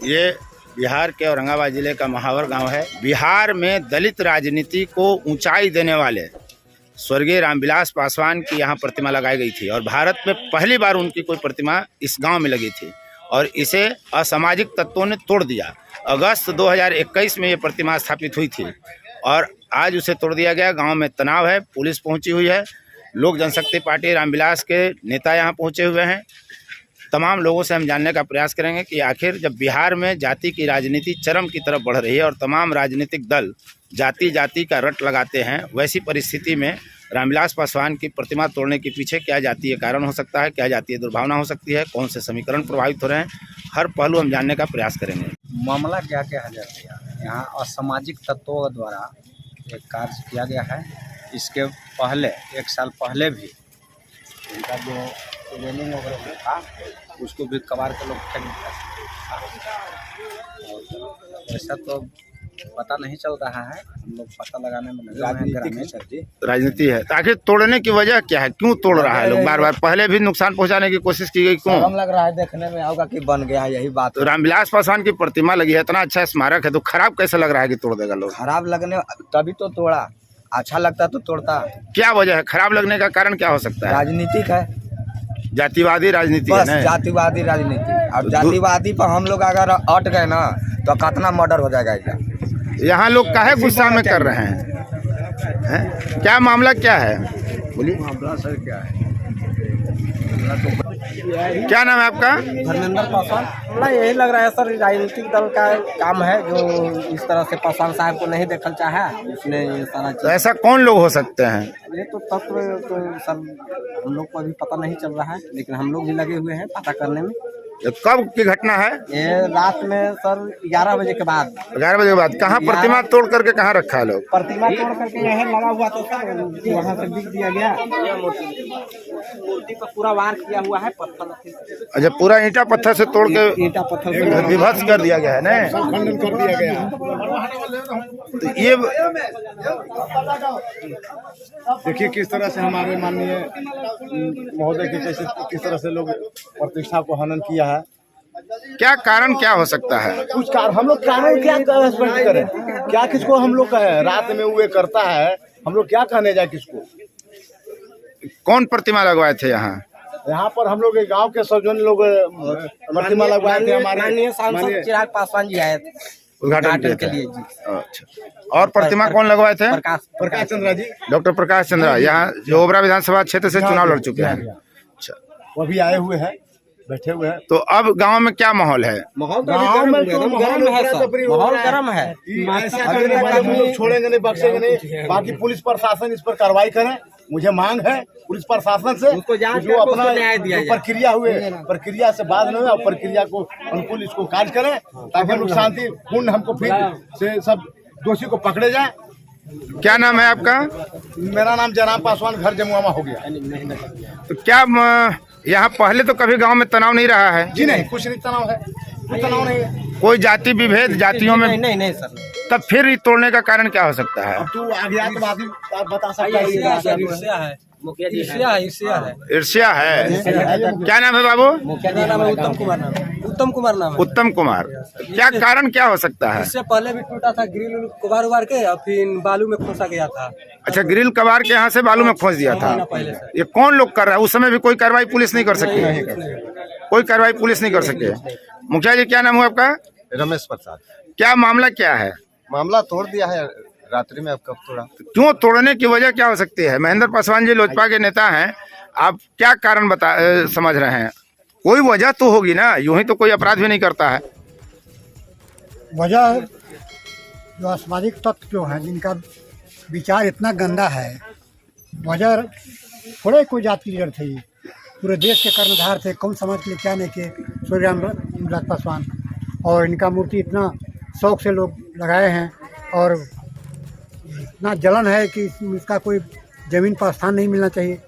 ये बिहार के औरंगाबाद जिले का महावर गांव है। बिहार में दलित राजनीति को ऊंचाई देने वाले स्वर्गीय रामविलास पासवान की यहाँ प्रतिमा लगाई गई थी और भारत में पहली बार उनकी कोई प्रतिमा इस गांव में लगी थी और इसे असामाजिक तत्वों ने तोड़ दिया। अगस्त 2021 में ये प्रतिमा स्थापित हुई थी और आज उसे तोड़ दिया गया। गांव में तनाव है, पुलिस पहुंची हुई है, लोक जनशक्ति पार्टी रामविलास के नेता यहाँ पहुंचे हुए हैं। तमाम लोगों से हम जानने का प्रयास करेंगे कि आखिर जब बिहार में जाति की राजनीति चरम की तरफ बढ़ रही है और तमाम राजनीतिक दल जाति जाति का रट लगाते हैं, वैसी परिस्थिति में रामविलास पासवान की प्रतिमा तोड़ने के पीछे क्या जातीय कारण हो सकता है, क्या जातीय दुर्भावना हो सकती है, कौन से समीकरण प्रभावित हो रहे हैं, हर पहलू हम जानने का प्रयास करेंगे। मामला क्या क्या है यहाँ असामाजिक तत्वों द्वारा एक कार्य किया गया है। इसके पहले 1 साल पहले भी इनका जो रेलिंग वगैरह था उसको भी कबाड़ के लोग फेंक दिया। ऐसा तो पता नहीं चल रहा है, हम लोग पता लगाने में लगे हैं। राजनीति है तो आखिर तोड़ने की वजह क्या है, क्यों तोड़ रहा है लोग बार बार? पहले भी नुकसान पहुंचाने की कोशिश की गई, क्यों? हम लग रहा है देखने में होगा कि बन गया, यही बात। तो रामविलास पासवान की प्रतिमा लगी है, इतना अच्छा स्मारक है, तो खराब कैसे लग रहा है कि तोड़ देगा लोग? खराब लगने तभी तो तोड़ा, अच्छा लगता तो तोड़ता। क्या वजह है, खराब लगने का कारण क्या हो सकता है? राजनीतिक है, जातिवादी राजनीति बस है। जातिवादी राजनीति। अब जातिवादी पर हम लोग अगर अट गए ना तो कितना मर्डर हो जाएगा। यहाँ लोग काहे गुस्सा में कर रहे हैं? क्या मामला क्या है, बोलिए। मामला सर क्या है? क्या नाम है आपका? धर्मेंद्र पासवान। ना यही लग रहा है सर, राजनीतिक दल का काम है जो इस तरह से पासवान साहब को नहीं देखल चाहा, उसने ये सारा तो ऐसा कौन लोग हो सकते हैं? ये तो तत्व तो सर हम लोग को अभी पता नहीं चल रहा है, लेकिन हम लोग भी लगे हुए हैं पता करने में। कब की घटना है? ये रात में सर 11 बजे के बाद। 11 बजे के बाद कहाँ प्रतिमा तोड़ करके कहाँ रखा है लोग? प्रतिमा तोड़ करके यहाँ लगा हुआ था सर, वहाँ से बिक दिया गया। मूर्ति पर पूरा वार किया हुआ है पत्थर। अच्छा, पूरा ईंटा पत्थर से तोड़ के ईंटा पत्थर से विभत्स कर दिया गया है ना? खंडन कर दिया गया। तो ये देखिए किस तरह से हमारे माननीय महोदय के जैसे किस तरह से लोग प्रतिष्ठा को हनन किया है। क्या कारण क्या हो सकता है? कुछ कारण हम लोग कारण क्या स्पष्ट करें, क्या किसको हम लोग कहें? रात में वो करता है, हम लोग क्या कहने जाए किसको? कौन प्रतिमा लगवाए थे यहाँ? यहाँ पर हम लोग गांव के सब जन लोग प्रतिमा लगवाए थे। हमारे सांसद चिराग पासवान जी आए थे उद्घाटन के लिए जी। अच्छा, और प्रतिमा कौन लगवाए थे? प्रकाश चंद्रा जी, डॉक्टर प्रकाश चंद्रा, यहाँ जो ओबरा विधानसभा क्षेत्र से चुनाव लड़ चुके हैं। अच्छा, वो भी आए हुए हैं, बैठे हुए हैं। तो अब गांव में क्या माहौल है? माहौल गर्म है सर, माहौल गर्म है। छोड़ेंगे नहीं, बख्शेंगे नहीं। बाकी पुलिस प्रशासन इस पर कार्रवाई करे, मुझे मांग है पुलिस प्रशासन से जो अपना प्रक्रिया हुए प्रक्रिया से बाद में और प्रक्रिया को अनुकूल इसको कार्य करें, ताकि हम लोग शांतिपूर्ण हमको फिर से सब दोषी को पकड़े जाए। क्या नाम है आपका? मेरा नाम जयराम पासवान, घर जमुआमा हो गया। तो क्या यहाँ पहले तो कभी गांव में तनाव नहीं रहा है? जी नहीं, कुछ नहीं तनाव है, कोई तनाव नहीं है। कोई जाति विभेद जातियों में नहीं सर। तब फिर तोड़ने का कारण क्या हो सकता है? अब तू अज्ञात बात बता सकता है। ईर्ष्या है। क्या नाम है बाबू? मुखिया का नाम है उत्तम कुमार नाम है। उत्तम कुमार नाम है। उत्तम कुमार। क्या कारण क्या हो सकता है? इससे पहले भी टूटा था, ग्रिल कबाड़ उबाड़ के और फिर बालू में खोसा गया था। अच्छा, ग्रिल कबाड़ के यहाँ से बालू में खोस दिया था। ये कौन लोग कर रहा है? उस समय भी कोई कार्रवाई पुलिस नहीं कर सकी? कोई कार्रवाई पुलिस नहीं कर सके। मुखिया जी, क्या नाम हुआ आपका? रमेश प्रसाद। क्या मामला क्या है? मामला तोड़ दिया है रात्रि में। अब कब तोड़ा? क्यों तोड़ने की वजह क्या हो सकती है? महेंद्र पासवान जी लोजपा के नेता हैं, आप क्या कारण समझ रहे हैं? कोई वजह तो होगी ना, यूं ही तो कोई अपराध भी नहीं करता है। वजह जो असामाजिक तत्व जो हैं, जिनका विचार इतना गंदा है, वजह थोड़े कोई जाति लीडर थे, पूरे देश के कर्णधार थे, कौन समझ के लिए क्या नहीं के स्वर्गीय रामविलास पासवान। और इनका मूर्ति इतना शौक से लोग लगाए हैं और इतना जलन है कि इसका कोई जमीन पर स्थान नहीं मिलना चाहिए।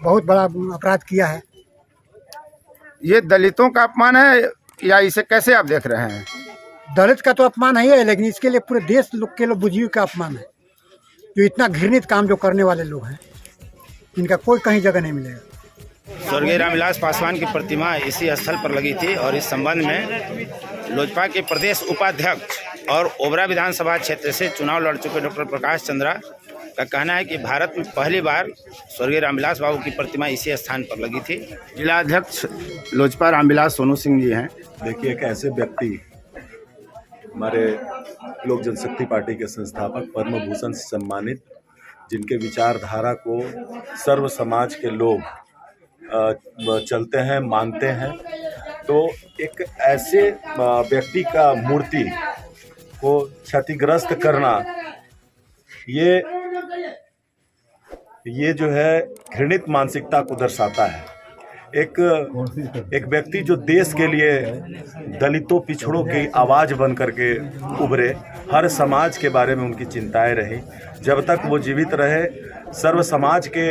बहुत बड़ा अपराध किया है। ये दलितों का अपमान है या इसे कैसे आप देख रहे हैं? दलित का तो अपमान ही है, लेकिन इसके लिए पूरे देश लोग के बुजुर्ग का अपमान है, जो इतना घृणित काम जो करने वाले लोग हैं, इनका कोई कहीं जगह नहीं मिलेगा। स्वर्गीय रामविलास पासवान की प्रतिमा इसी स्थल पर लगी थी और इस संबंध में लोजपा के प्रदेश उपाध्यक्ष और ओबरा विधानसभा क्षेत्र से चुनाव लड़ चुके डॉक्टर प्रकाश चंद्रा का कहना है कि भारत में पहली बार स्वर्गीय रामविलास बाबू की प्रतिमा इसी स्थान पर लगी थी। जिलाध्यक्ष लोजपा रामविलास सोनू सिंह जी हैं। देखिए, एक ऐसे व्यक्ति हमारे लोक जनशक्ति पार्टी के संस्थापक पद्म भूषण से सम्मानित, जिनके विचारधारा को सर्व समाज के लोग चलते हैं, मानते हैं, तो एक ऐसे व्यक्ति का मूर्ति को क्षतिग्रस्त करना ये जो है घृणित मानसिकता को दर्शाता है। एक व्यक्ति जो देश के लिए दलितों पिछड़ों की आवाज़ बन करके उभरे, हर समाज के बारे में उनकी चिंताएं रही, जब तक वो जीवित रहे सर्व समाज के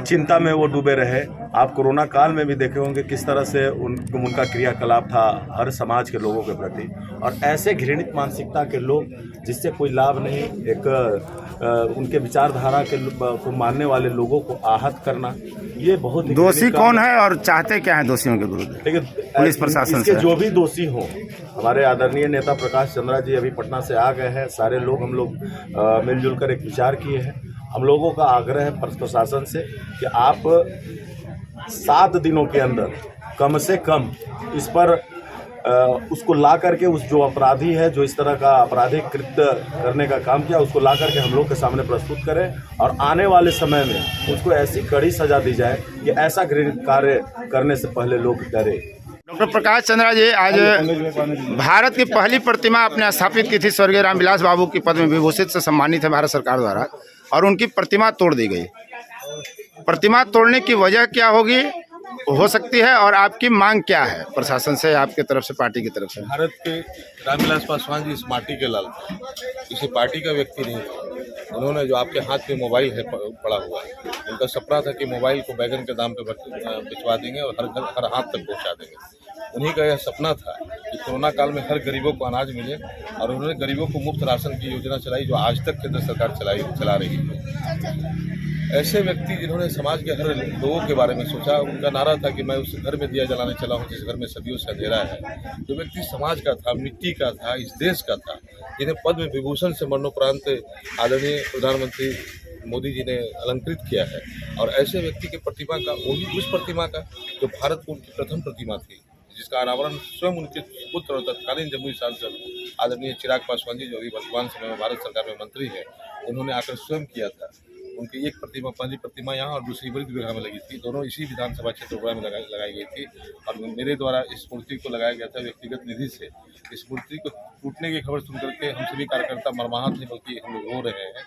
चिंता में वो डूबे रहे। आप कोरोना काल में भी देखे होंगे किस तरह से उनका क्रियाकलाप था हर समाज के लोगों के प्रति। और ऐसे घृणित मानसिकता के लोग जिससे कोई लाभ नहीं, उनके विचारधारा को मानने वाले लोगों को आहत करना, ये बहुत दोषी कौन है और चाहते क्या है दोषियों के विरुद्ध? लेकिन पुलिस प्रशासन से जो भी दोषी हो, हमारे आदरणीय नेता प्रकाश चंद्रा जी अभी पटना से आ गए हैं। सारे लोग हम लोग मिलजुल कर एक विचार किए हैं। हम लोगों का आग्रह है प्रशासन से कि आप 7 दिनों के अंदर कम से कम इस पर उसको ला करके, उस जो अपराधी है जो इस तरह का आपराधिक कृत्य करने का काम किया, उसको ला करके हम लोग के सामने प्रस्तुत करें और आने वाले समय में उसको ऐसी कड़ी सजा दी जाए कि ऐसा घृणित कार्य करने से पहले लोग डरे। डॉक्टर प्रकाश चंद्रा जी आज भारत की पहली प्रतिमा आपने स्थापित की थी, स्वर्गीय रामविलास बाबू की पद्म विभूषित से सम्मानित है भारत सरकार द्वारा, और उनकी प्रतिमा तोड़ दी गई। प्रतिमा तोड़ने की वजह क्या हो सकती है और आपकी मांग क्या है प्रशासन से, आपके तरफ से, पार्टी की तरफ से? भारत के रामविलास पासवान जी इस माटी के लाल थे, किसी पार्टी का व्यक्ति नहीं था। उन्होंने जो आपके हाथ में मोबाइल है पड़ा हुआ है, उनका सपना था कि मोबाइल को बैगन के दाम पे भिजवा देंगे और हर हाथ तक पहुंचा देंगे। उन्हीं का यह सपना था कि कोरोना काल में हर गरीबों को अनाज मिले, और उन्होंने गरीबों को मुफ्त राशन की योजना चलाई जो आज तक केंद्र सरकार चला रही है। ऐसे व्यक्ति जिन्होंने समाज के हर लोगों के बारे में सोचा, उनका नारा था कि मैं उस घर में दिया जलाने चला हूँ जिस घर में सदियों से अंधेरा है। जो व्यक्ति समाज का था, मिट्टी का था, इस देश का था, जिन्हें पद्म विभूषण से मरणोपरांत आदरणीय प्रधानमंत्री मोदी जी ने अलंकृत किया है, और ऐसे व्यक्ति के प्रतिमा का, वो भी उस प्रतिमा का जो भारत की उनकी प्रथम प्रतिमा थी, जिसका अनावरण स्वयं उनके पुत्र और तत्कालीन जमुई सांसद आदरणीय चिराग पासवान जी, जो अभी वर्तमान समय में भारत सरकार में मंत्री है, उन्होंने आकर स्वयं किया था। उनकी एक प्रतिमा, पहली प्रतिमा यहाँ और दूसरी बड़ी विघा में लगी थी, दोनों इसी विधानसभा क्षेत्र में लगाई गई थी, और मेरे द्वारा इस मूर्ति को लगाया गया था व्यक्तिगत निधि से। इस मूर्ति को टूटने की खबर सुन करके हम सभी कार्यकर्ता मर्माहत नहीं बल्कि हम लोग रो रहे हैं।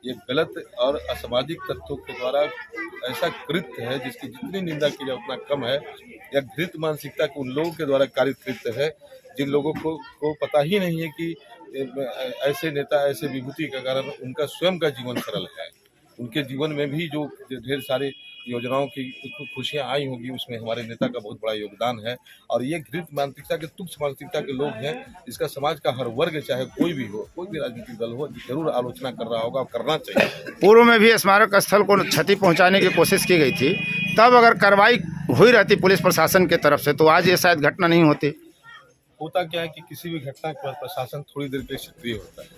ये गलत और असामाजिक तत्वों के द्वारा ऐसा कृत्य है जिसकी जितनी निंदा की जाए उतना कम है। यह घृणित मानसिकता के उन लोगों के द्वारा कारित कृत्य है जिन लोगों को पता ही नहीं है कि ऐसे नेता, ऐसे विभूति के कारण उनका स्वयं का जीवन सरल है। उनके जीवन में भी जो ढेर सारे योजनाओं की खुशियां आई होगी, उसमें हमारे नेता का बहुत बड़ा योगदान है। और ये घृणित मानसिकता के, तुच्छ मानसिकता के लोग हैं, इसका समाज का हर वर्ग, चाहे कोई भी हो, कोई भी राजनीतिक दल हो, जरूर आलोचना कर रहा होगा, करना चाहिए। पूर्व में भी स्मारक स्थल को क्षति पहुंचाने की कोशिश की गई थी, तब अगर कार्रवाई हुई रहती पुलिस प्रशासन की तरफ से तो आज ये शायद घटना नहीं होती। होता क्या है कि किसी भी घटना पर प्रशासन थोड़ी देर के लिए सक्रिय होता है,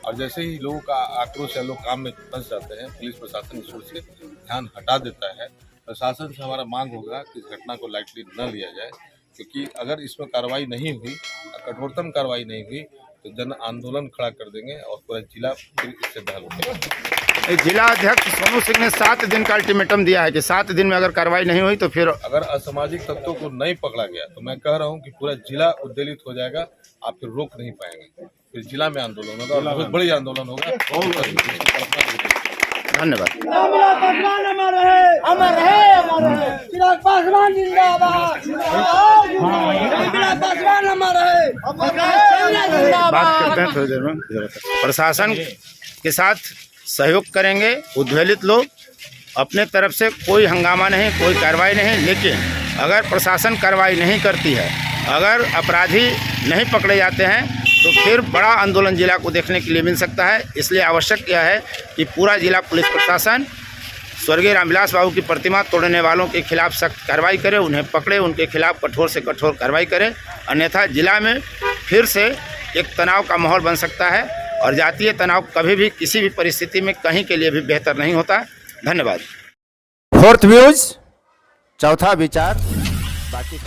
और जैसे ही लोगों का आक्रोश या लोग काम में फंस जाते हैं, पुलिस प्रशासन इस ओर से ध्यान हटा देता है। प्रशासन से हमारा मांग होगा कि इस घटना को लाइटली न लिया जाए, क्योंकि अगर इसमें कार्रवाई नहीं हुई, कठोरतम कार्रवाई नहीं हुई, तो जन आंदोलन खड़ा कर देंगे और पूरा जिला फिर इससे बहल होगा। जिला अध्यक्ष सोनू सिंह ने 7 दिन का अल्टीमेटम दिया है कि 7 दिन में अगर कार्रवाई नहीं हुई तो फिर अगर असामाजिक तत्वों को नहीं पकड़ा गया तो मैं कह रहा हूं कि पूरा जिला उद्वेलित हो जाएगा। आप फिर रोक नहीं पाएंगे, फिर जिला में आंदोलन होगा और बहुत बड़ी आंदोलन होगा। धन्यवाद। चिराग पासवान जिंदाबाद। बात करते हैं थोड़ी देर में। प्रशासन के साथ सहयोग करेंगे उद्वेलित लोग, अपने तरफ से कोई हंगामा नहीं, कोई कार्रवाई नहीं, लेकिन अगर प्रशासन कार्रवाई नहीं करती है, अगर अपराधी नहीं पकड़े जाते हैं तो फिर बड़ा आंदोलन जिला को देखने के लिए मिल सकता है। इसलिए आवश्यक यह है कि पूरा जिला पुलिस प्रशासन स्वर्गीय रामविलास बाबू की प्रतिमा तोड़ने वालों के खिलाफ सख्त कार्रवाई करे, उन्हें पकड़े, उनके खिलाफ कठोर से कठोर कार्रवाई करे, अन्यथा जिला में फिर से एक तनाव का माहौल बन सकता है और जातीय तनाव कभी भी किसी भी परिस्थिति में कहीं के लिए भी बेहतर नहीं होता। धन्यवाद। फोर्थ व्यूज, चौथा विचार, बाकी